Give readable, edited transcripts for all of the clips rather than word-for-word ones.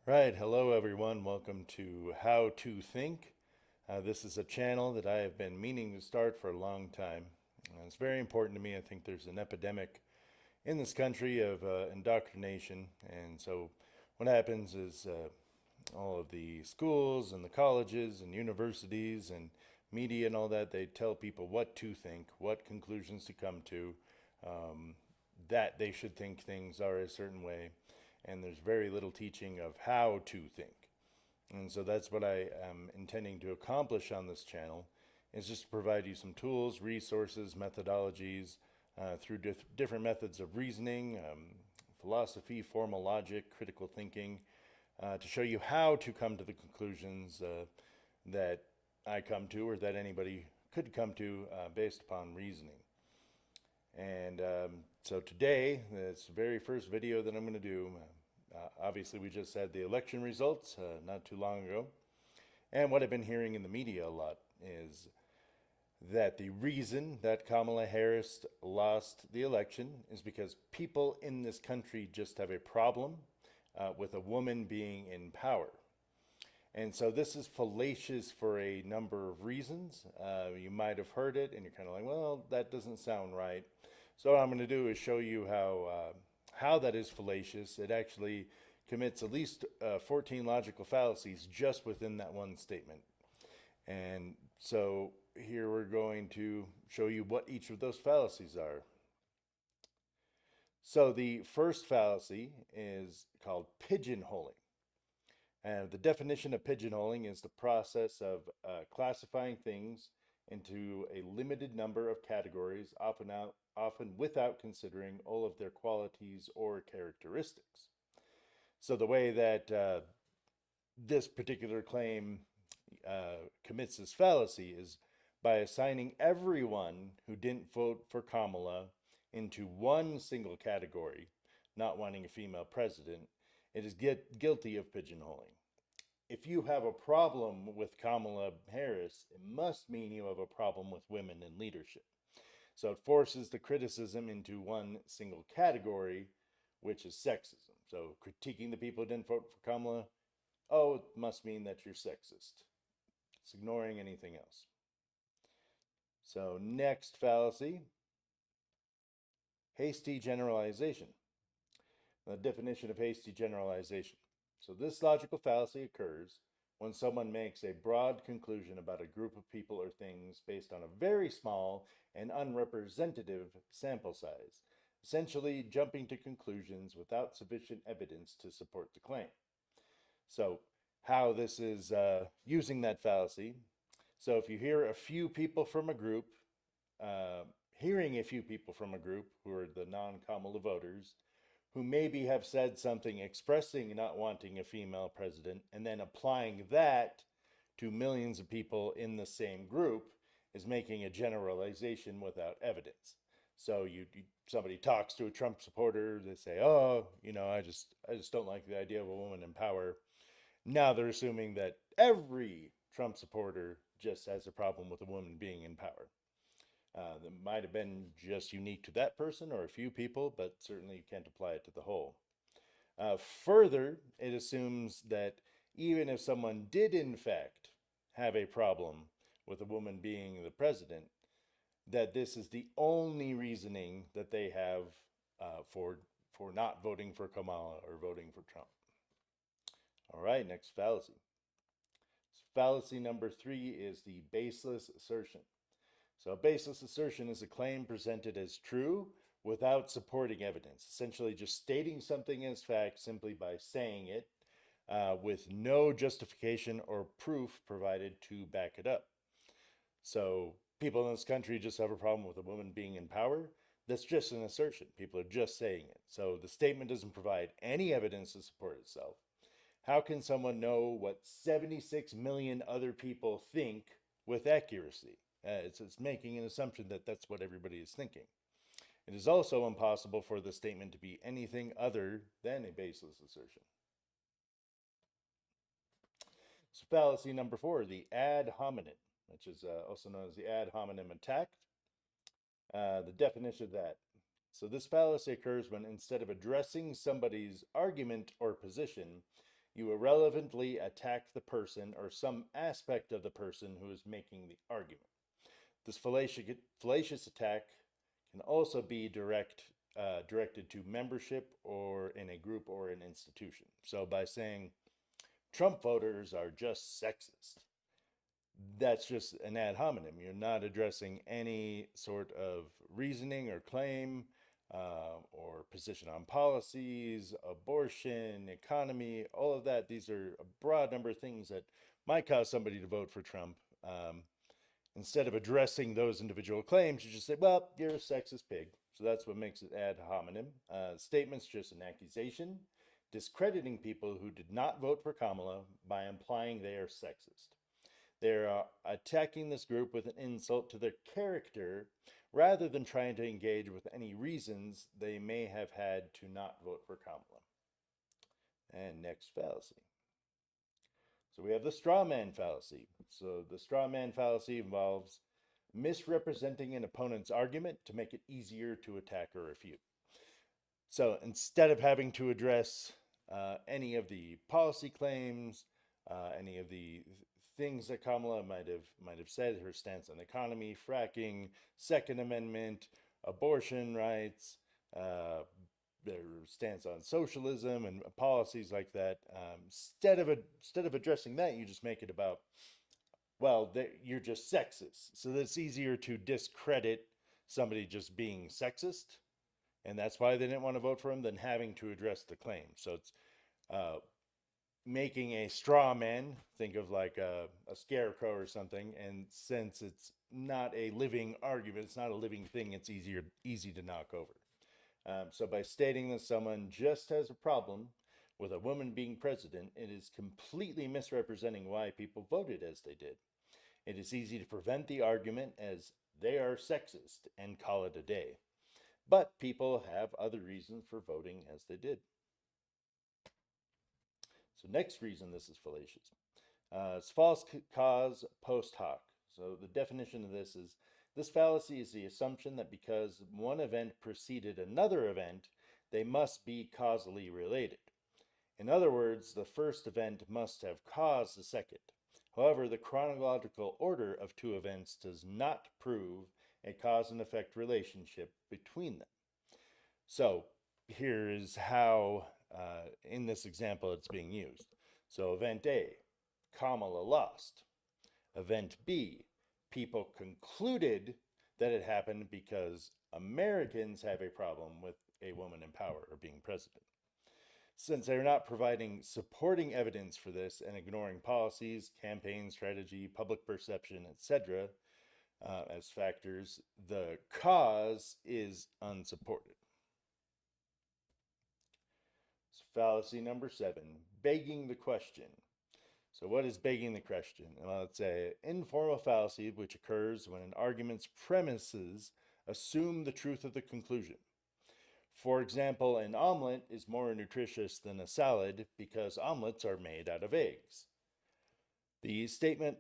Right, hello everyone. Welcome to How to Think. This is a channel that I have been meaning to start for a long time. It's very important to me. I think there's an epidemic in this country of indoctrination. And so what happens is all of the schools and the colleges and universities and media and all that, they tell people what to think, what conclusions to come to, um, that they should think things are a certain way. And there's very little teaching of how to think. And so that's what I am intending to accomplish on this channel, is just to provide you some tools, resources, methodologies through different methods of reasoning, philosophy, formal logic, critical thinking, to show you how to come to the conclusions that I come to or that anybody could come to based upon reasoning. And so today, it's the very first video that I'm going to do. Obviously, we just had the election results not too long ago. And what I've been hearing in the media a lot is that the reason that Kamala Harris lost the election is because people in this country just have a problem with a woman being in power. And so this is fallacious for a number of reasons. You might have heard it and you're kind of like, well, that doesn't sound right. So what I'm going to do is show you how that is fallacious. It actually commits at least 14 logical fallacies just within that one statement. And so here we're going to show you what each of those fallacies are. So the first fallacy is called pigeonholing. And the definition of pigeonholing is the process of classifying things into a limited number of categories, often without considering all of their qualities or characteristics. So the way that this particular claim commits this fallacy is by assigning everyone who didn't vote for Kamala into one single category, not wanting a female president. It is guilty of pigeonholing. If you have a problem with Kamala Harris, it must mean you have a problem with women in leadership. So it forces the criticism into one single category, which is sexism. So critiquing the people who didn't vote for Kamala, oh, it must mean that you're sexist. It's ignoring anything else. So next fallacy, hasty generalization. The definition of hasty generalization. So this logical fallacy occurs when someone makes a broad conclusion about a group of people or things based on a very small and unrepresentative sample size, essentially jumping to conclusions without sufficient evidence to support the claim. So how this is using that fallacy. So if you hear a few people from a group, hearing a few people from a group who are the non-Kamala voters, who maybe have said something expressing not wanting a female president, and then applying that to millions of people in the same group is making a generalization without evidence. So somebody talks to a Trump supporter, they say, "Oh, I just don't like the idea of a woman in power." Now they're assuming that every Trump supporter just has a problem with a woman being in power. That might have been just unique to that person or a few people, but certainly you can't apply it to the whole. Further, it assumes that even if someone did in fact have a problem with a woman being the president, that this is the only reasoning that they have for not voting for Kamala or voting for Trump. All right, next fallacy. Fallacy number 3 is the baseless assertion. So a baseless assertion is a claim presented as true without supporting evidence, essentially just stating something as fact simply by saying it with no justification or proof provided to back it up. So people in this country just have a problem with a woman being in power. That's just an assertion. People are just saying it. So the statement doesn't provide any evidence to support itself. How can someone know what 76 million other people think with accuracy? It's making an assumption that that's what everybody is thinking. It is also impossible for the statement to be anything other than a baseless assertion. So fallacy number 4, the ad hominem, which is also known as the ad hominem attack. The definition of that. So this fallacy occurs when instead of addressing somebody's argument or position, You irrelevantly attack the person or some aspect of the person who is making the argument. This fallacious attack can also be directed to membership or in a group or an institution. So by saying Trump voters are just sexist, that's just an ad hominem. You're not addressing any sort of reasoning or claim or position on policies, abortion, economy, all of that. These are a broad number of things that might cause somebody to vote for Trump. Instead of addressing those individual claims, you just say, well, you're a sexist pig. So that's what makes it ad hominem. Statement's just an accusation, discrediting people who did not vote for Kamala by implying they are sexist. They're attacking this group with an insult to their character rather than trying to engage with any reasons they may have had to not vote for Kamala. And next fallacy. So we have the straw man fallacy. So the straw man fallacy involves misrepresenting an opponent's argument to make it easier to attack or refute. So instead of having to address any of the policy claims, any of the things that Kamala might have said, her stance on the economy, fracking, Second Amendment, abortion rights, their stance on socialism and policies like that. Instead of addressing that, you just make it about, well, you're just sexist. So that's easier to discredit somebody just being sexist, and that's why they didn't want to vote for him, than having to address the claim. So it's making a straw man, think of like a scarecrow or something, and since it's not a living argument, it's not a living thing, it's easy to knock over. So by stating that someone just has a problem with a woman being president, it is completely misrepresenting why people voted as they did. It is easy to prevent the argument as they are sexist and call it a day. But people have other reasons for voting as they did. So next reason this is fallacious. It's false cause post hoc. So the definition of this fallacy is the assumption that because one event preceded another event, they must be causally related. In other words, the first event must have caused the second. However, the chronological order of two events does not prove a cause and effect relationship between them. So here is how, in this example, it's being used. So event A, Kamala lost. Event B, people concluded that it happened because Americans have a problem with a woman in power or being president. Since they're not providing supporting evidence for this and ignoring policies, campaign strategy, public perception, etc., as factors, the cause is unsupported. So fallacy number 7, begging the question. So what is begging the question? Well, it's an informal fallacy which occurs when an argument's premises assume the truth of the conclusion. For example, an omelet is more nutritious than a salad because omelets are made out of eggs. This statement,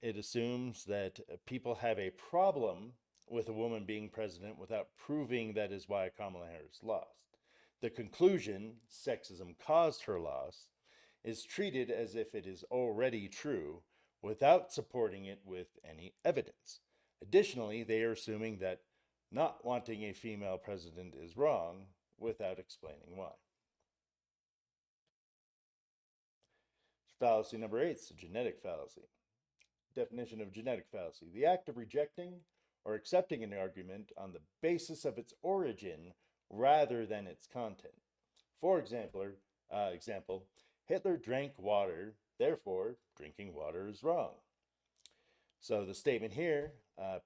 it assumes that people have a problem with a woman being president without proving that is why Kamala Harris lost. The conclusion, sexism caused her loss, is treated as if it is already true without supporting it with any evidence. Additionally, they are assuming that not wanting a female president is wrong without explaining why. Fallacy number 8 is a genetic fallacy. Definition of genetic fallacy: the act of rejecting or accepting an argument on the basis of its origin rather than its content. For example, Hitler drank water, therefore drinking water is wrong. So the statement here,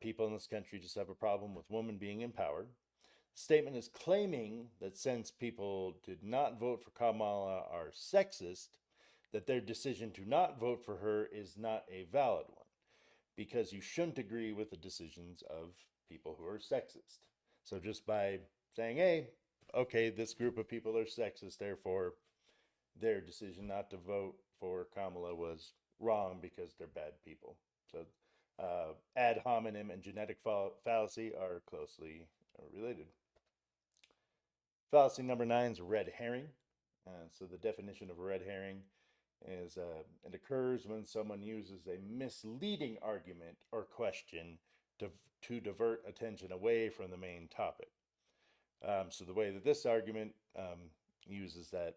people in this country just have a problem with women being in power. The statement is claiming that since people did not vote for Kamala are sexist, that their decision to not vote for her is not a valid one, because you shouldn't agree with the decisions of people who are sexist. So just by saying, hey, okay, this group of people are sexist, therefore their decision not to vote for Kamala was wrong because they're bad people. So ad hominem and genetic fallacy are closely related. Fallacy number 9 is red herring. So the definition of a red herring is it occurs when someone uses a misleading argument or question to divert attention away from the main topic. So the way that this argument uses that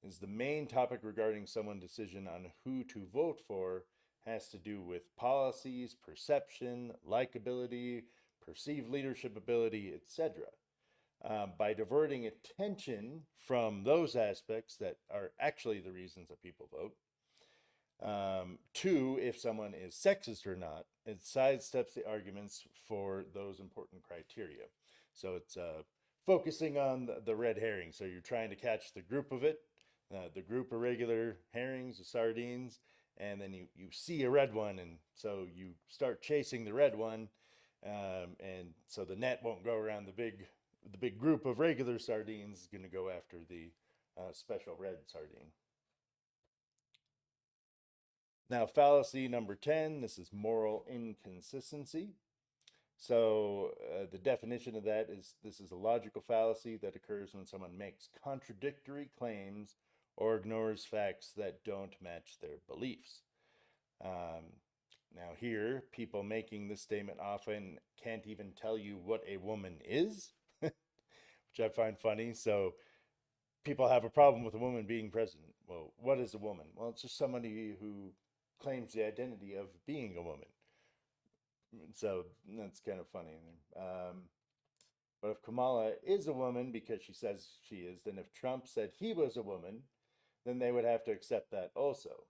is the main topic regarding someone's decision on who to vote for has to do with policies, perception, likability, perceived leadership ability, etc. By diverting attention from those aspects that are actually the reasons that people vote, to if someone is sexist or not, it sidesteps the arguments for those important criteria. So it's focusing on the red herring. So you're trying to catch the group of it, the group of regular herrings, the sardines, and then you see a red one, and so you start chasing the red one, and so the net won't go around the big group of regular sardines. Is going to go after the special red sardine. Now, fallacy number 10, this is moral inconsistency. So the definition of that is this is a logical fallacy that occurs when someone makes contradictory claims or ignores facts that don't match their beliefs. Now here, people making this statement often can't even tell you what a woman is, which I find funny. So people have a problem with a woman being president. Well, what is a woman? Well, it's just somebody who claims the identity of being a woman. So that's kind of funny. But if Kamala is a woman because she says she is, then if Trump said he was a woman, then they would have to accept that also.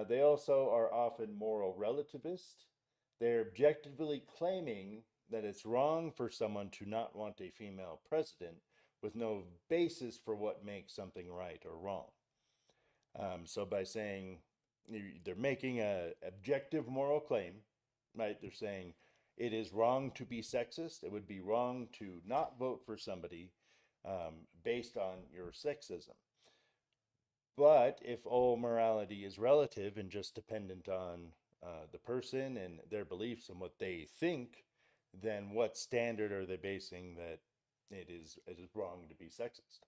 They also are often moral relativists. They're objectively claiming that it's wrong for someone to not want a female president with no basis for what makes something right or wrong. So by saying they're making an objective moral claim, right? They're saying it is wrong to be sexist. It would be wrong to not vote for somebody based on your sexism. But if all morality is relative and just dependent on the person and their beliefs and what they think, then what standard are they basing that it is wrong to be sexist?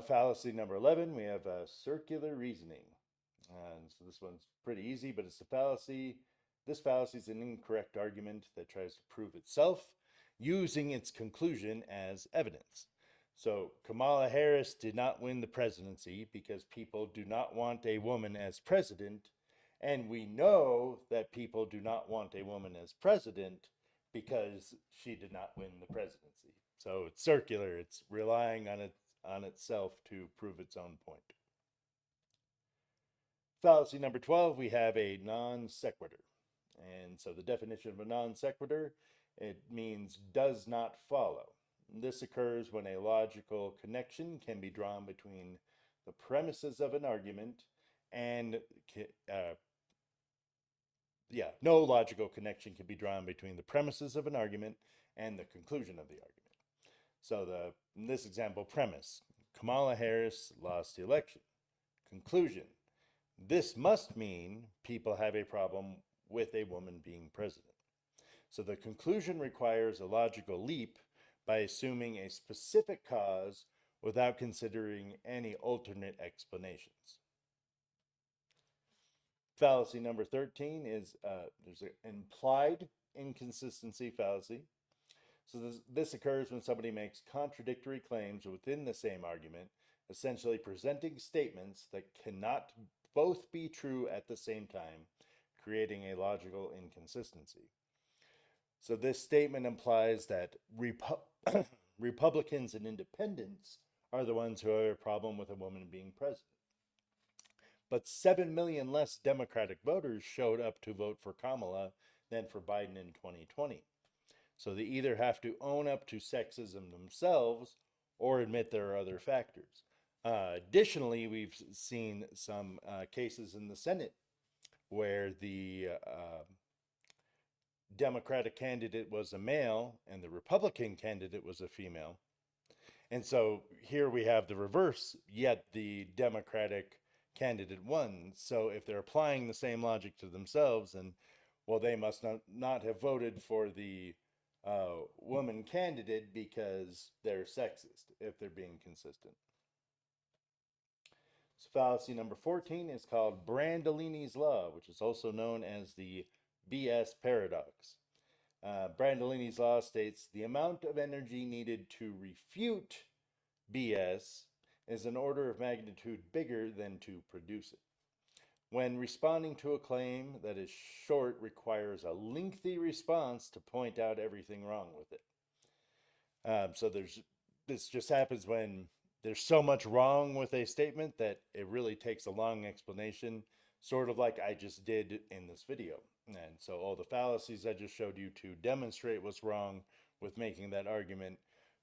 Fallacy number 11, we have circular reasoning. And so this one's pretty easy, but it's the fallacy. This fallacy is an incorrect argument that tries to prove itself using its conclusion as evidence. So Kamala Harris did not win the presidency because people do not want a woman as president. And we know that people do not want a woman as president because she did not win the presidency. So it's circular. It's relying on itself to prove its own point. Fallacy number 12, we have a non sequitur. And so the definition of a non sequitur, it means does not follow. This occurs when a logical connection can be drawn between the premises of an argument and no logical connection can be drawn between the premises of an argument and the conclusion of the argument. So in this example, premise, Kamala Harris lost the election. Conclusion, this must mean people have a problem with a woman being president. So the conclusion requires a logical leap by assuming a specific cause without considering any alternate explanations. Fallacy number 13 is there's an implied inconsistency fallacy. So this occurs when somebody makes contradictory claims within the same argument, essentially presenting statements that cannot both be true at the same time, creating a logical inconsistency. So this statement implies that Republicans and independents are the ones who have a problem with a woman being president. But 7 million less Democratic voters showed up to vote for Kamala than for Biden in 2020. So they either have to own up to sexism themselves or admit there are other factors. Additionally, we've seen some cases in the Senate where the Democratic candidate was a male and the Republican candidate was a female. And so here we have the reverse, yet the Democratic candidate won. So if they're applying the same logic to themselves, then, well, they must not have voted for the woman candidate because they're sexist if they're being consistent. So fallacy number 14 is called Brandolini's Law, which is also known as the BS paradox. Brandolini's Law states the amount of energy needed to refute BS is an order of magnitude bigger than to produce it. When responding to a claim that is short requires a lengthy response to point out everything wrong with it. So this just happens when there's so much wrong with a statement that it really takes a long explanation, sort of like I just did in this video. And so all the fallacies I just showed you to demonstrate what's wrong with making that argument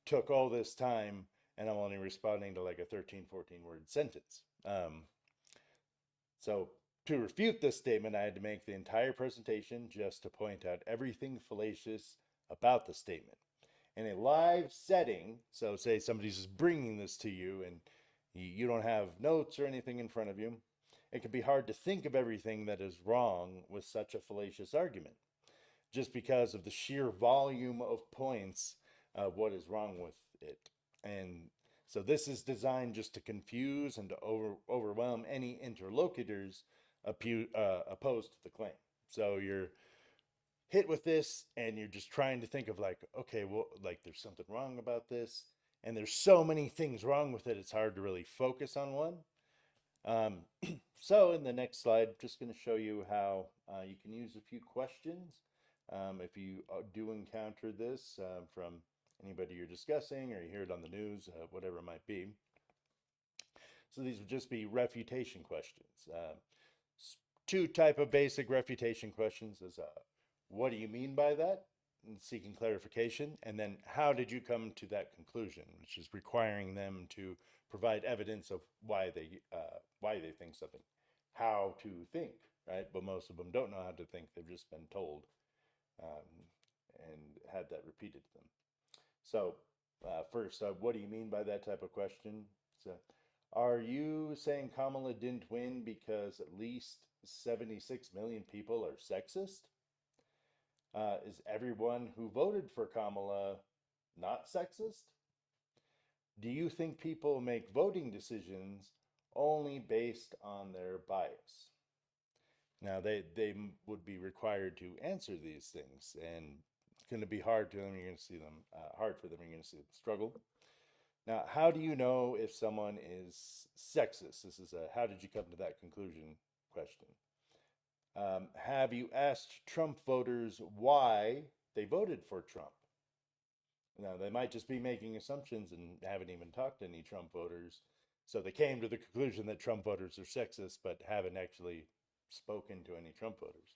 took all this time, and I'm only responding to like a 13, 14 word sentence. So to refute this statement, I had to make the entire presentation just to point out everything fallacious about the statement. In a live setting, so say somebody's just bringing this to you and you don't have notes or anything in front of you, it can be hard to think of everything that is wrong with such a fallacious argument, just because of the sheer volume of points of what is wrong with it. And so this is designed just to confuse and to overwhelm any interlocutors opposed to the claim. So you're hit with this and you're just trying to think of like, okay, well, like there's something wrong about this. And there's so many things wrong with it, it's hard to really focus on one. So in the next slide, just going to show you how you can use a few questions. If you do encounter this from anybody you're discussing or you hear it on the news, whatever it might be. So these would just be refutation questions. Two type of basic refutation questions is what do you mean by that? And seeking clarification. And then how did you come to that conclusion, which is requiring them to provide evidence of why they think something, how to think, right? But most of them don't know how to think. They've just been told and had that repeated to them. So first, what do you mean by that type of question? So, are you saying Kamala didn't win because at least 76 million people are sexist? Is everyone who voted for Kamala not sexist? Do you think people make voting decisions only based on their bias? Now, they would be required to answer these things, and it's going to be hard to them. You're going to see them hard for them. You're going to see them struggle. Now, how do you know if someone is sexist? This is a how did you come to that conclusion question. Have you asked Trump voters why they voted for Trump? Now, they might just be making assumptions and haven't even talked to any Trump voters. So they came to the conclusion that Trump voters are sexist, but haven't actually spoken to any Trump voters.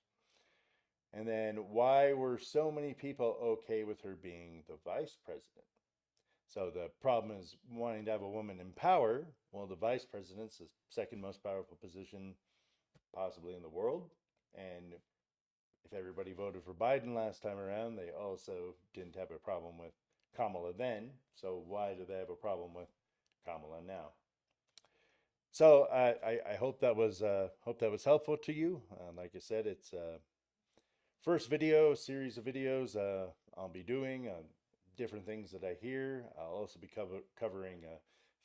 And then why were so many people okay with her being the vice president? So the problem is wanting to have a woman in power. Well, the vice president's the second most powerful position possibly in the world. And if everybody voted for Biden last time around, they also didn't have a problem with Kamala then. So why do they have a problem with Kamala now? So I hope that was helpful to you. Like I said, it's first video series of videos I'll be doing. Different things that I hear. I'll also be covering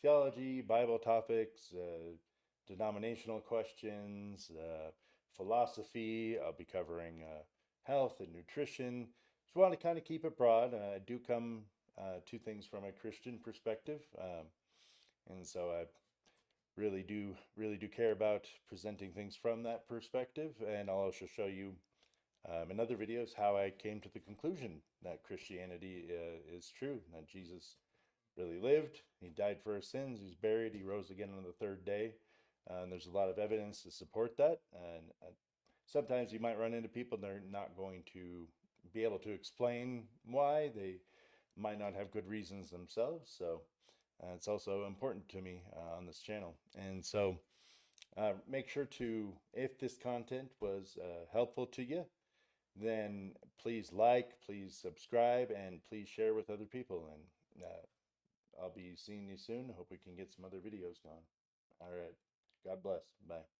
theology, Bible topics, denominational questions, philosophy. I'll be covering health and nutrition. Just want to kind of keep it broad. I do come to things from a Christian perspective, and so I really do care about presenting things from that perspective. And I'll also show you in other videos how I came to the conclusion that Christianity is true, that Jesus really lived, he died for our sins, he's buried, he rose again on the third day. And there's a lot of evidence to support that. And sometimes you might run into people and they're not going to be able to explain why. They might not have good reasons themselves. So it's also important to me on this channel. And so make sure to, if this content was helpful to you, then please like, please subscribe, and please share with other people. And I'll be seeing you soon. Hope we can get some other videos going. All right. God bless. Bye.